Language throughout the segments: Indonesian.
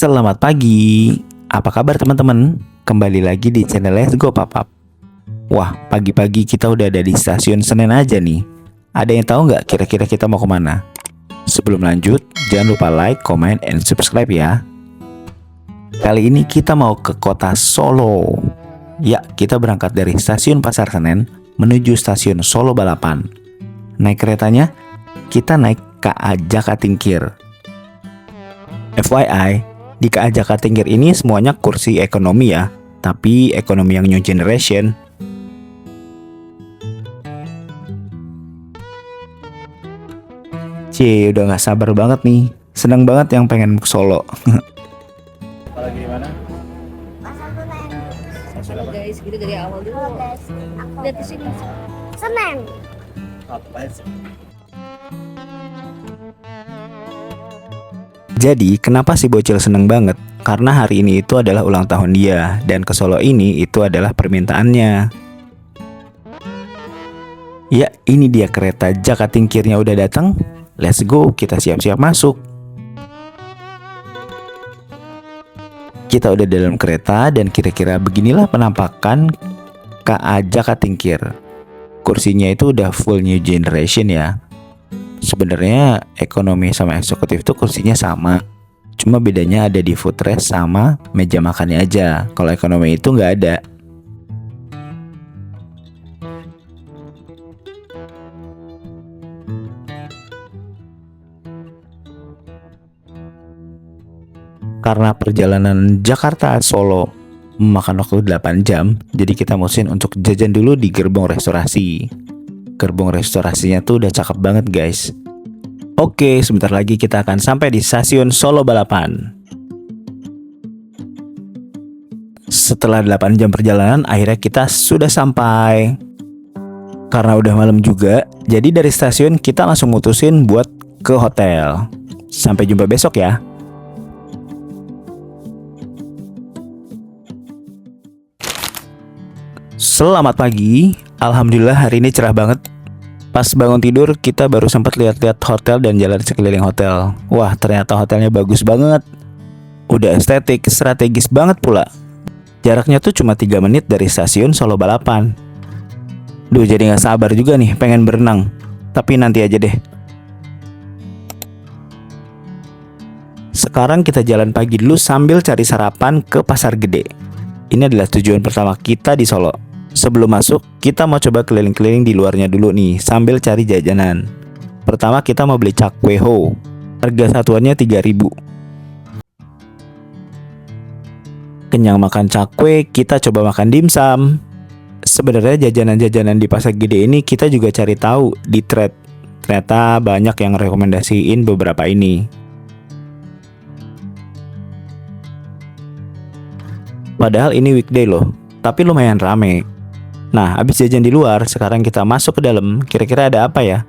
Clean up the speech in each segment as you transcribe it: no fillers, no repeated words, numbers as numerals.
Selamat pagi. Apa kabar teman-teman? Kembali lagi di channel Let's Go Papap. Wah, pagi-pagi kita udah ada di stasiun Senen aja nih. Ada yang tahu nggak kira-kira kita mau kemana? Sebelum lanjut, jangan lupa like, comment, and subscribe ya. Kali ini kita mau ke kota Solo. Ya, kita berangkat dari stasiun Pasar Senen menuju stasiun Solo Balapan. Naik keretanya, kita naik KA Jakatingkir. FYI, di KA Jakatingkir ini semuanya kursi ekonomi ya, tapi ekonomi yang new generation. Udah gak sabar banget nih. Seneng banget yang pengen ke Solo. Apalagi di mana? Guys, gitu dari awal dulu. Lihat di sini. Senen. Apa sih? Jadi, kenapa si bocil seneng banget? Karena hari ini itu adalah ulang tahun dia, dan ke Solo ini itu adalah permintaannya. Ya, ini dia kereta Jakatingkirnya udah datang. Let's go, kita siap-siap masuk. Kita udah dalam kereta dan kira-kira beginilah penampakan KA Jakatingkir. Kursinya itu udah full new generation ya. Sebenarnya ekonomi sama eksekutif tuh kursinya sama. Cuma bedanya ada di footrest sama meja makannya aja. Kalau ekonomi itu nggak ada. Karena perjalanan Jakarta-Solo memakan waktu 8 jam, jadi kita mutusin untuk jajan dulu di gerbong restorasi. Gerbong restorasinya tuh udah cakep banget guys. Oke, sebentar lagi kita akan sampai di stasiun Solo Balapan. Setelah 8 jam perjalanan, akhirnya kita sudah sampai. Karena udah malam juga, jadi dari stasiun kita langsung mutusin buat ke hotel. Sampai jumpa besok ya. Selamat pagi. Alhamdulillah hari ini cerah banget. Pas bangun tidur kita baru sempat lihat-lihat hotel dan jalan sekeliling hotel. Wah, ternyata hotelnya bagus banget. Udah estetik, strategis banget pula. Jaraknya tuh cuma 3 menit dari stasiun Solo Balapan. Duh, jadi gak sabar juga nih pengen berenang. Tapi nanti aja deh. Sekarang kita jalan pagi dulu sambil cari sarapan ke Pasar Gede. Ini adalah tujuan pertama kita di Solo. Sebelum masuk, kita mau coba keliling-keliling di luarnya dulu nih, sambil cari jajanan. Pertama kita mau beli cakwe ho. Harga satuannya 3.000. Kenyang makan cakwe, kita coba makan dimsum. Sebenarnya jajanan-jajanan di Pasar Gede ini kita juga cari tahu di thread. Ternyata banyak yang rekomendasiin beberapa ini. Padahal ini weekday loh, tapi lumayan rame. Nah, habis jajan di luar, sekarang kita masuk ke dalam. Kira-kira ada apa ya?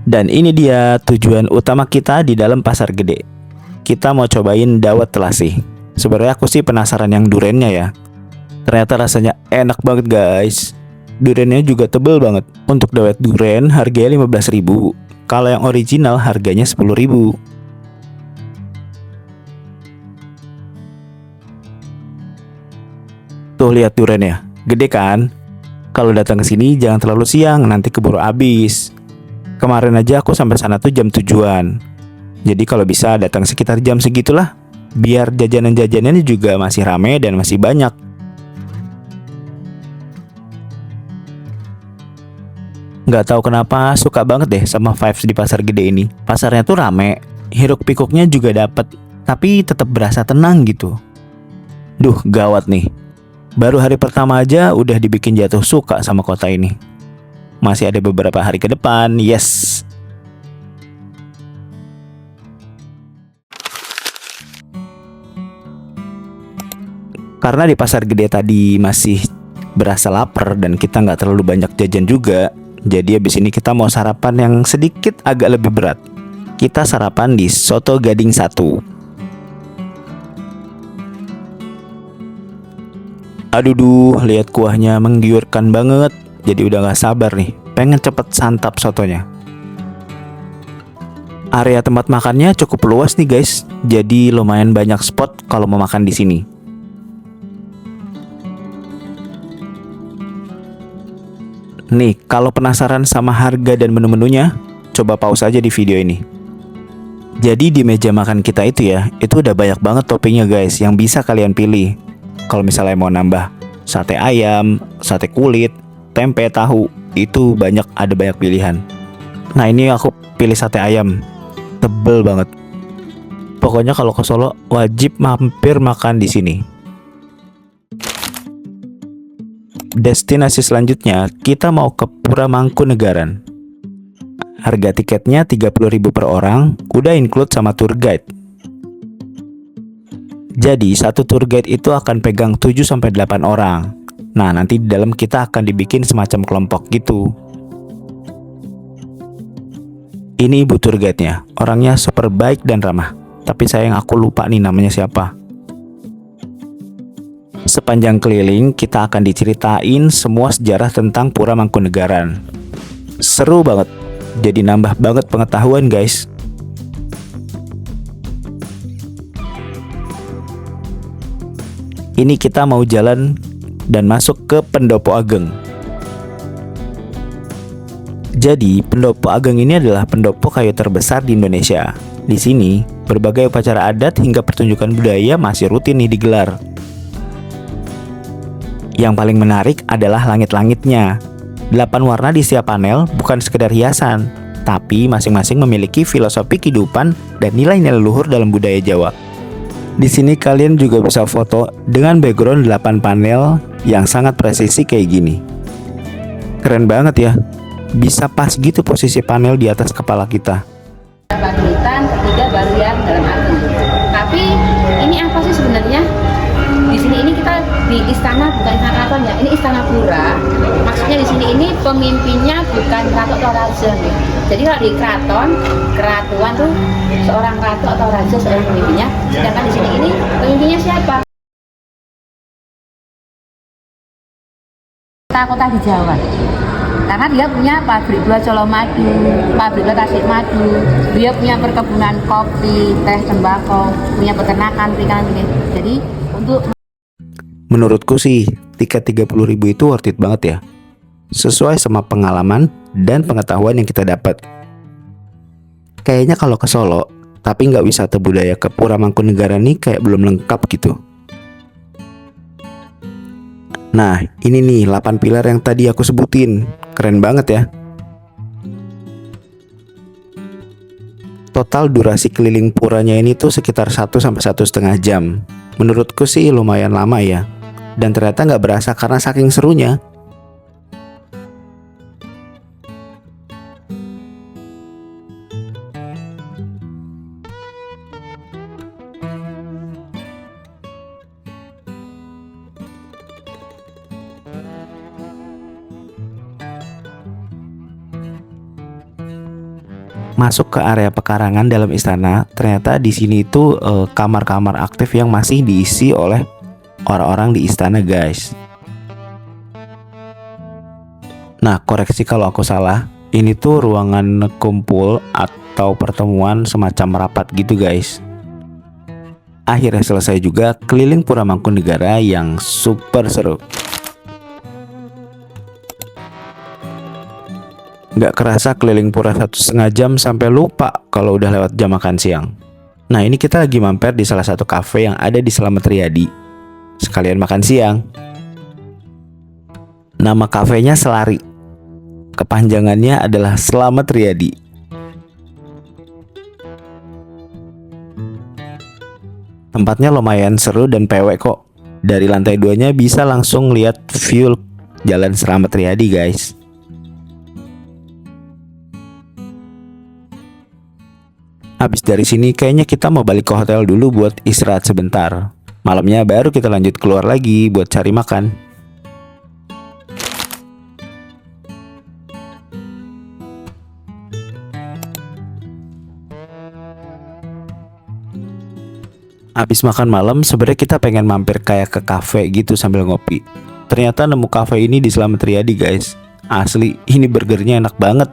Dan ini dia tujuan utama kita di dalam Pasar Gede. Kita mau cobain dawet telasi. Sebenarnya aku sih penasaran yang durennya ya. Ternyata rasanya enak banget guys. Durennya juga tebel banget. Untuk dawet duren harganya 15.000. Kalau yang original harganya 10.000. Tuh lihat durennya, gede kan? Kalau datang ke sini jangan terlalu siang, nanti keburu habis. Kemarin aja aku sampai sana tuh jam 7-an. Jadi kalau bisa datang sekitar jam segitulah, biar jajanan-jajanannya juga masih rame dan masih banyak. Nggak tahu kenapa suka banget deh sama vibes di Pasar Gede ini. Pasarnya tuh rame, hiruk pikuknya juga dapet, tapi tetap berasa tenang gitu. Duh, gawat nih. Baru hari pertama aja udah dibikin jatuh suka sama kota ini. Masih ada beberapa hari ke depan, yes. Karena di Pasar Gede tadi masih berasa lapar dan kita nggak terlalu banyak jajan juga. Jadi abis ini kita mau sarapan yang sedikit agak lebih berat. Kita sarapan di Soto Gading 1. Aduh, lihat kuahnya menggiurkan banget. Jadi udah gak sabar nih, pengen cepet santap sotonya. Area tempat makannya cukup luas nih guys, jadi lumayan banyak spot kalau mau makan di sini. Nih, kalau penasaran sama harga dan menu-menunya, coba pause aja di video ini. Jadi di meja makan kita itu ya, itu udah banyak banget toppingnya guys yang bisa kalian pilih. Kalau misalnya mau nambah sate ayam, sate kulit, tempe, tahu, itu ada banyak pilihan. Nah ini aku pilih sate ayam, tebel banget. Pokoknya kalau ke Solo wajib mampir makan di sini. Destinasi selanjutnya kita mau ke Pura Mangkunegaran. Harga tiketnya 30.000 per orang, udah include sama tour guide. Jadi satu tour guide itu akan pegang 7-8 orang. Nah nanti di dalam kita akan dibikin semacam kelompok gitu. Ini ibu tour guide-nya, orangnya super baik dan ramah. Tapi sayang aku lupa nih namanya siapa. Sepanjang keliling kita akan diceritain semua sejarah tentang Pura Mangkunegaran. Seru banget, jadi nambah banget pengetahuan guys. Ini kita mau jalan dan masuk ke Pendopo Ageng. Jadi, Pendopo Ageng ini adalah pendopo kayu terbesar di Indonesia. Di sini, berbagai upacara adat hingga pertunjukan budaya masih rutin nih digelar. Yang paling menarik adalah langit-langitnya. 8 warna di setiap panel bukan sekedar hiasan, tapi masing-masing memiliki filosofi kehidupan dan nilai-nilai luhur dalam budaya Jawa. Di sini kalian juga bisa foto dengan background 8 panel yang sangat presisi kayak gini. Keren banget ya. Bisa pas gitu posisi panel di atas kepala kita. Paguritan, ketiga baru yang dalam ageng. Tapi ini apa sih sebenarnya? Di sini ini kita di istana, bukan istana keraton ya. Ini istana pura. Maksudnya di sini ini pemimpinnya bukan ratu atau raja nih. Jadi kalau di keratuan tuh seorang ratu atau raja seorang pemimpinnya. Sedangkan di sini ini pemimpinnya siapa? Kota-kota di Jawa. Karena dia punya pabrik gula Colomadu, pabrik gula Tasikmadu, dia punya perkebunan kopi, teh, tembakau, punya peternakan, perikanan ini. Jadi untuk menurutku sih tiket 30.000 itu worth it banget ya. Sesuai sama pengalaman dan pengetahuan yang kita dapat. Kayaknya kalau ke Solo tapi nggak wisata budaya ke Pura Mangkunegaran nih kayak belum lengkap gitu. Nah ini nih 8 pilar yang tadi aku sebutin. Keren banget ya. Total durasi keliling puranya ini tuh sekitar 1-1,5 jam. Menurutku sih lumayan lama ya. Dan ternyata nggak berasa karena saking serunya. Masuk ke area pekarangan dalam istana, ternyata di sini itu kamar-kamar aktif yang masih diisi oleh orang-orang di istana, guys. Nah, koreksi kalau aku salah. Ini tuh ruangan kumpul atau pertemuan semacam rapat gitu, guys. Akhirnya selesai juga keliling Pura Mangkunegaran yang super seru. Gak kerasa keliling pura 1,5 jam sampai lupa kalau udah lewat jam makan siang. Nah ini kita lagi mampir di salah satu kafe yang ada di Slamet Riyadi. Sekalian makan siang. Nama kafenya Selari. Kepanjangannya adalah Slamet Riyadi. Tempatnya lumayan seru dan pewek kok. Dari lantai 2-nya bisa langsung lihat view Jalan Slamet Riyadi, guys. Habis dari sini kayaknya kita mau balik ke hotel dulu buat istirahat sebentar. Malamnya baru kita lanjut keluar lagi buat cari makan. Habis makan malam sebenarnya kita pengen mampir kayak ke cafe gitu sambil ngopi. Ternyata nemu cafe ini di Slamet Riyadi, guys. Asli, ini burgernya enak banget.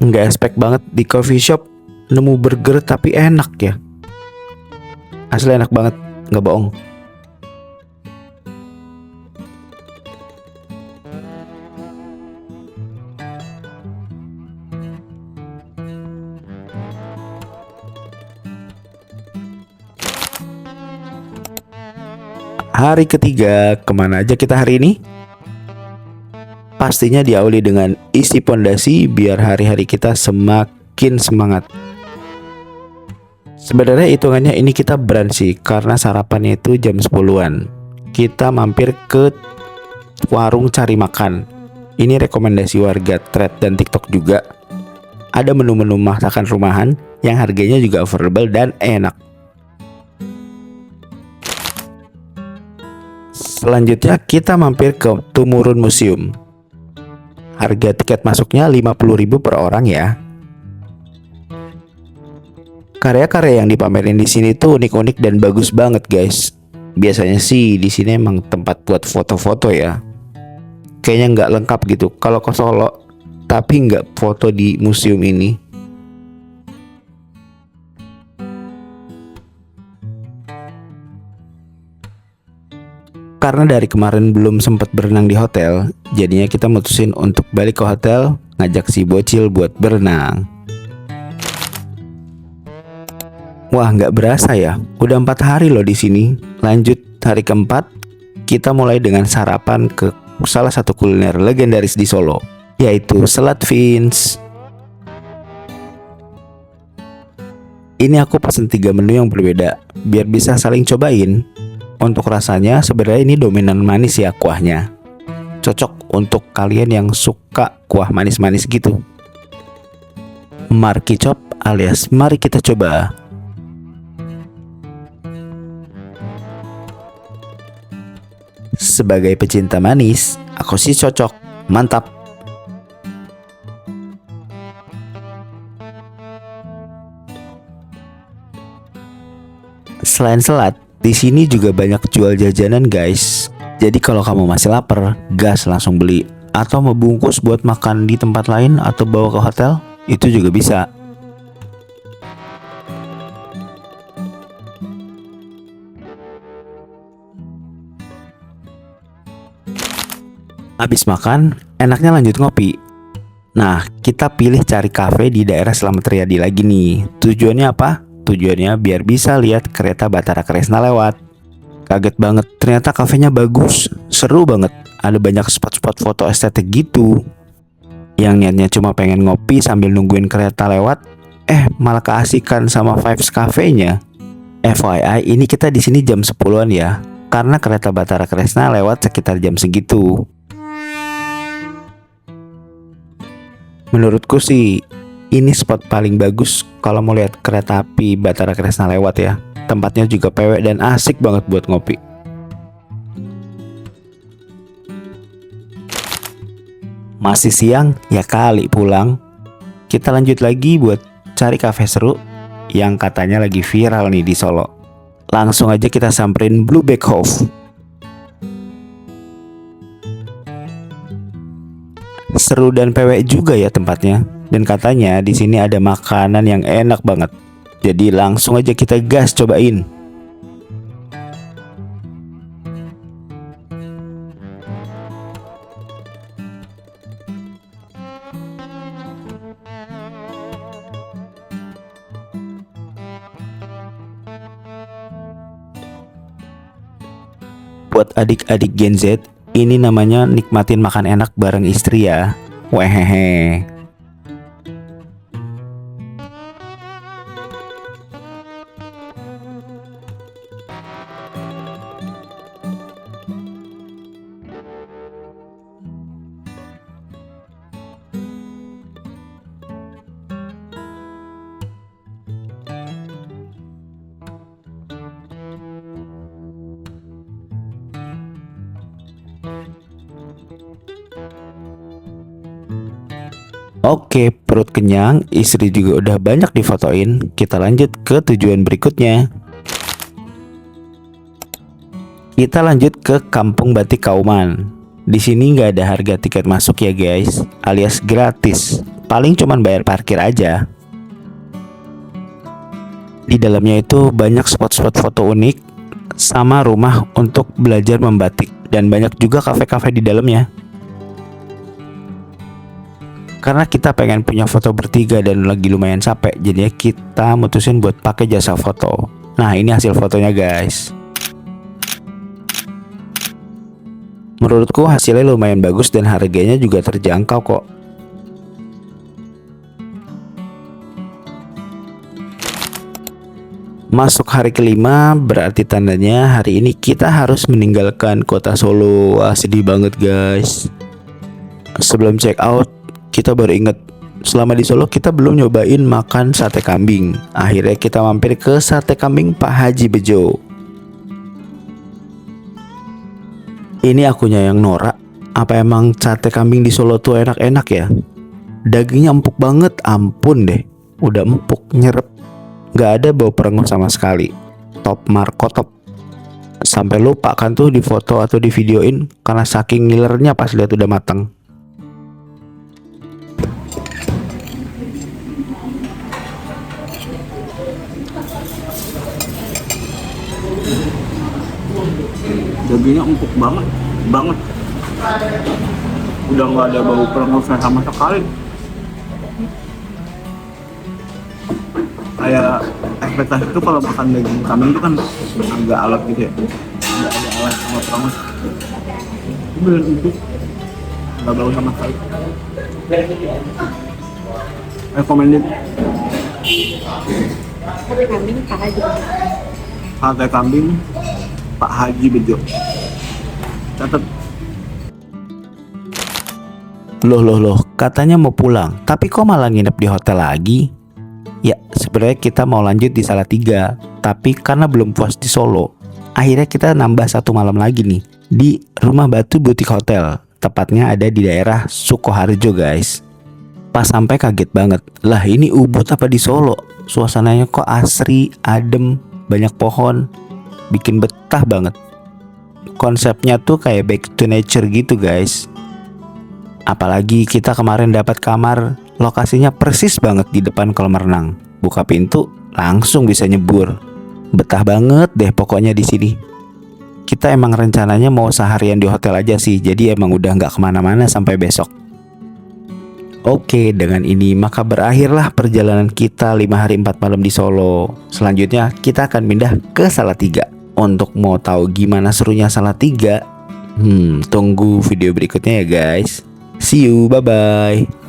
Nggak expect banget di coffee shop nemu burger tapi enak ya. Asli enak banget, nggak bohong. Hari ketiga, kemana aja kita hari ini? Pastinya diawali dengan isi pondasi biar hari-hari kita semakin semangat. Sebenarnya hitungannya ini kita brunch sih, karena sarapannya itu jam 10-an. Kita mampir ke warung cari makan. Ini rekomendasi warga thread dan TikTok juga. Ada menu-menu masakan rumahan yang harganya juga affordable dan enak. Selanjutnya kita mampir ke Tumurun Museum. Harga tiket masuknya 50.000 per orang ya. Karya-karya yang dipamerin di sini tuh unik-unik dan bagus banget guys. Biasanya sih di sini emang tempat buat foto-foto ya. Kayaknya nggak lengkap gitu kalau ke Solo, tapi nggak foto di museum ini. Karena dari kemarin belum sempat berenang di hotel, jadinya kita mutusin untuk balik ke hotel, ngajak si bocil buat berenang. Wah, nggak berasa ya, udah 4 hari loh di sini. Lanjut hari keempat, kita mulai dengan sarapan ke salah satu kuliner legendaris di Solo, yaitu Selat Fins. Ini aku pesen 3 menu yang berbeda, biar bisa saling cobain. Untuk rasanya sebenarnya ini dominan manis ya kuahnya. Cocok untuk kalian yang suka kuah manis-manis gitu. Marky Chop alias mari kita coba. Sebagai pecinta manis, aku sih cocok. Mantap. Selain selat, di sini juga banyak jual jajanan guys. Jadi kalau kamu masih lapar, gas langsung beli. Atau mau bungkus buat makan di tempat lain atau bawa ke hotel, itu juga bisa. Habis makan, enaknya lanjut ngopi. Nah, kita pilih cari kafe di daerah Slamet Riyadi lagi nih. Tujuannya apa? Tujuannya biar bisa lihat kereta Batara Kresna lewat. Kaget banget, ternyata kafenya bagus, seru banget. Ada banyak spot-spot foto estetik gitu. Yang niatnya cuma pengen ngopi sambil nungguin kereta lewat, malah keasikan sama vibes kafenya. FYI, ini kita di sini jam 10-an ya, karena kereta Batara Kresna lewat sekitar jam segitu. Menurutku sih ini spot paling bagus kalau mau lihat kereta api Batara Kresna lewat ya. Tempatnya juga pewek dan asik banget buat ngopi. Masih siang, ya kali pulang. Kita lanjut lagi buat cari kafe seru yang katanya lagi viral nih di Solo. Langsung aja kita samperin Blueback Cove. Seru dan pewek juga ya tempatnya. Dan katanya di sini ada makanan yang enak banget. Jadi langsung aja kita gas cobain. Buat adik-adik Gen Z, ini namanya nikmatin makan enak bareng istri ya. Wehehe. Oke, perut kenyang, istri juga udah banyak difotoin. Kita lanjut ke tujuan berikutnya. Kita lanjut ke Kampung Batik Kauman. Di sini nggak ada harga tiket masuk ya guys, alias gratis. paling cuman bayar parkir aja. Di dalamnya itu banyak spot-spot foto unik sama rumah untuk belajar membatik, dan banyak juga kafe-kafe di dalamnya. Karena kita pengen punya foto bertiga dan lagi lumayan capek, jadinya kita mutusin buat pakai jasa foto. Nah, ini hasil fotonya guys. Menurutku hasilnya lumayan bagus dan harganya juga terjangkau kok. Masuk hari kelima, berarti tandanya hari ini kita harus meninggalkan kota Solo. Wah, sedih banget guys. Sebelum check out, kita baru inget selama di Solo kita belum nyobain makan sate kambing. Akhirnya kita mampir ke sate kambing Pak Haji Bejo. Ini akunya yang norak, apa emang sate kambing di Solo tuh enak-enak ya? Dagingnya empuk banget, ampun deh. Udah empuk, nyerep. Gak ada bau perengus sama sekali. Top markotop. Sampai lupa kan tuh di foto atau di videoin karena saking ngilernya pas lihat udah matang. Dagingnya empuk banget, udah nggak ada bau perengusnya sama sekali. Kayak ekspektasi itu kalau makan daging kambing itu kan agak alot gitu ya, nggak ada alat sama perengus. Ini bener empuk, nggak bau sama sekali. Recommended. Sate kambing Pak Haji. Sate kambing Pak Haji Bejo. Catat. Loh, katanya mau pulang, tapi kok malah nginep di hotel lagi? Ya, sebenarnya kita mau lanjut di Salatiga, tapi karena belum puas di Solo, akhirnya kita nambah 1 malam lagi nih di Rumah Batu Butik Hotel. Tepatnya ada di daerah Sukoharjo guys. Pas sampai kaget banget, lah ini Ubud apa di Solo? Suasananya kok asri, adem, banyak pohon, bikin betah banget. Konsepnya tuh kayak back to nature gitu guys. Apalagi kita kemarin dapat kamar, lokasinya persis banget di depan kolam renang. Buka pintu, langsung bisa nyebur. Betah banget deh pokoknya di sini. Kita emang rencananya mau seharian di hotel aja sih, jadi emang udah nggak kemana-mana sampai besok. Oke, dengan ini maka berakhirlah perjalanan kita 5 hari 4 malam di Solo. Selanjutnya kita akan pindah ke Salatiga. Untuk mau tahu gimana serunya Salatiga, tunggu video berikutnya ya guys. See you, bye-bye.